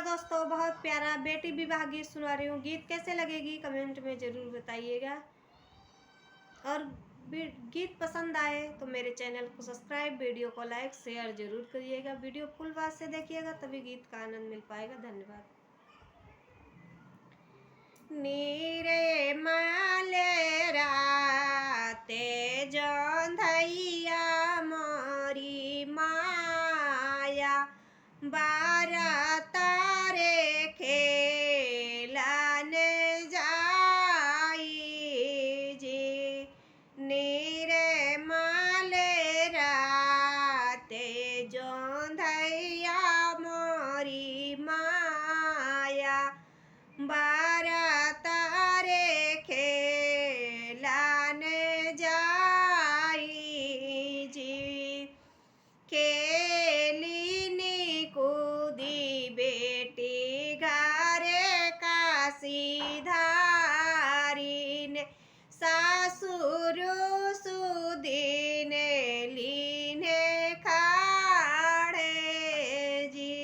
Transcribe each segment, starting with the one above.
दोस्तों, बहुत प्यारा बेटी विवाह गीत सुना रही हूँ। गीत कैसे लगेगी कमेंट में ज़रूर बताइएगा। और गीत पसंद आए तो मेरे चैनल को सब्सक्राइब, वीडियो को लाइक शेयर ज़रूर करिएगा। वीडियो फुल बात से देखिएगा तभी गीत का आनंद मिल पाएगा। धन्यवाद। नीरे माले राते जोंधैया मोरी माया बारा तारे खेलाने जाई जी। नीरे माले राते जोंधैया मोरी माया बारा तारे खेलाने जाई जी। खेलिनी कूदी बेटी घरे काशी धारीन सासुर सुदीन लीने खाड़े जी।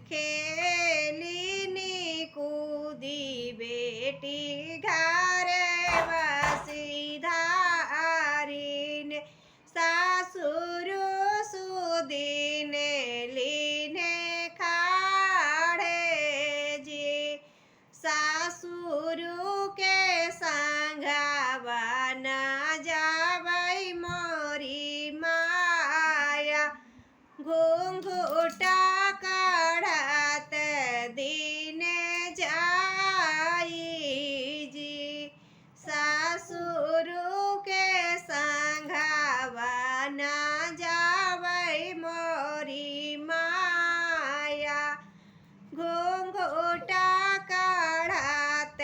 खेलिनी कूदी बेटी घरे बसी धारीन सासुर सुदीन लीने खाड़े जी। सासुर के संगवा ना जावई मोरी माया घूंघूटा काढ़त दिन जाई जी। सासुर के संगवा ना जावई मोरी माया घूंघूटा काढ़त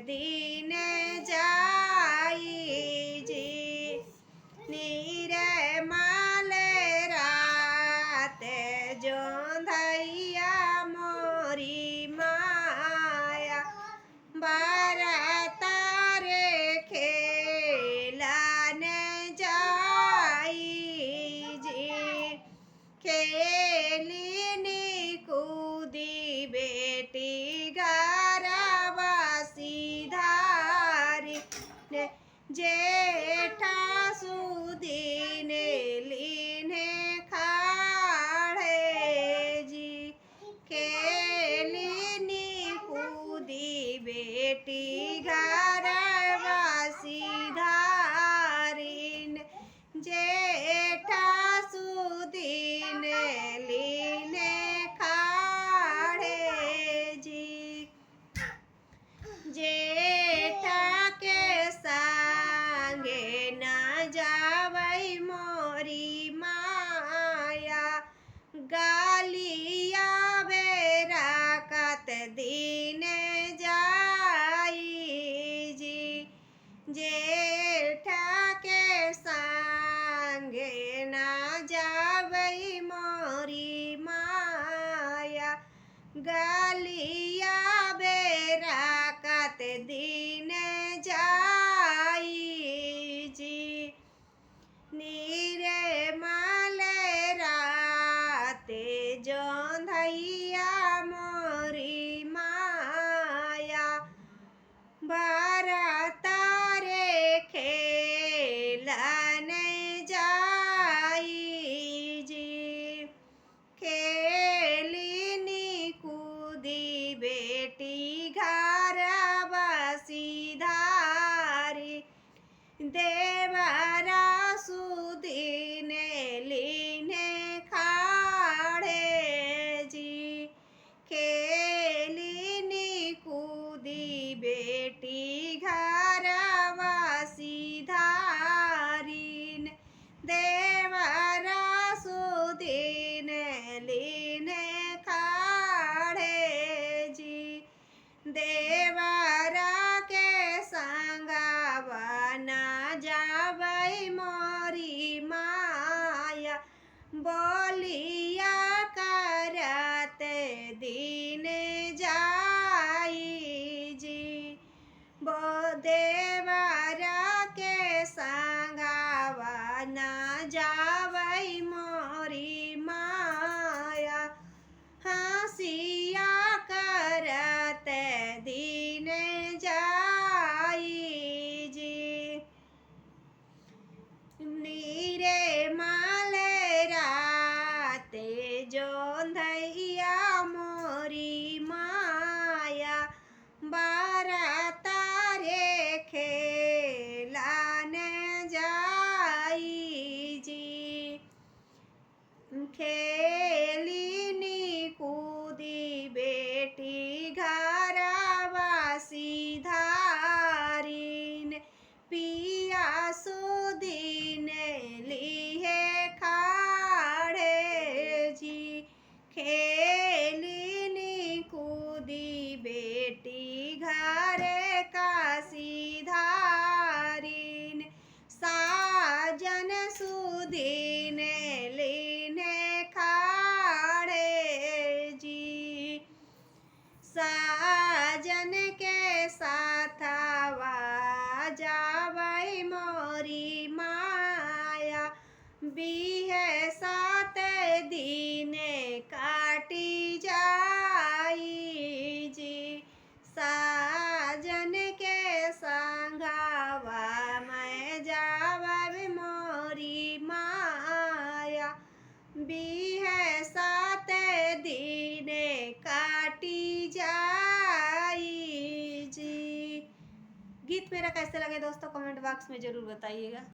दिन जाई जी। नीरे माले रात जोंधैया मोरी माया बारा तारे खेलाने जाई जी। खेलिनी कूदी बेटी घरवा सीधारी जेठा सुदीन लीने खाड़े जी। खेलिनी कूदी बेटी घरवा सीधारीन जेठा सुदीन लीने खाड़े जी। जेठा के संगे ना जावई मोरी माया गालिया बेरा कत दिन जाई जी। जेठा के संगे ना जावई मोरी माया गालिया बेरा कत दिन जाई जी। नीरे माले राते जोंधैया मोरी माया बारा तारे खेलाने जाई जी। खेलिनी कूदी बेटी घरवा सीधारी देवरा सुदीन लीने खाड़े जी। खेलिनी कूदी बेटी घरवा सीधारीन देवरा सुदीन लीने खाड़े जी। देवरा के संगवा ना जा बीहे सात दीने काटी जाई जी, साजन के संघवा मैं जावब मोरी माया। बीहे सात दीने काटी जाई जी। गीत मेरा कैसे लगे दोस्तों, कमेंट बॉक्स में ज़रूर बताइएगा।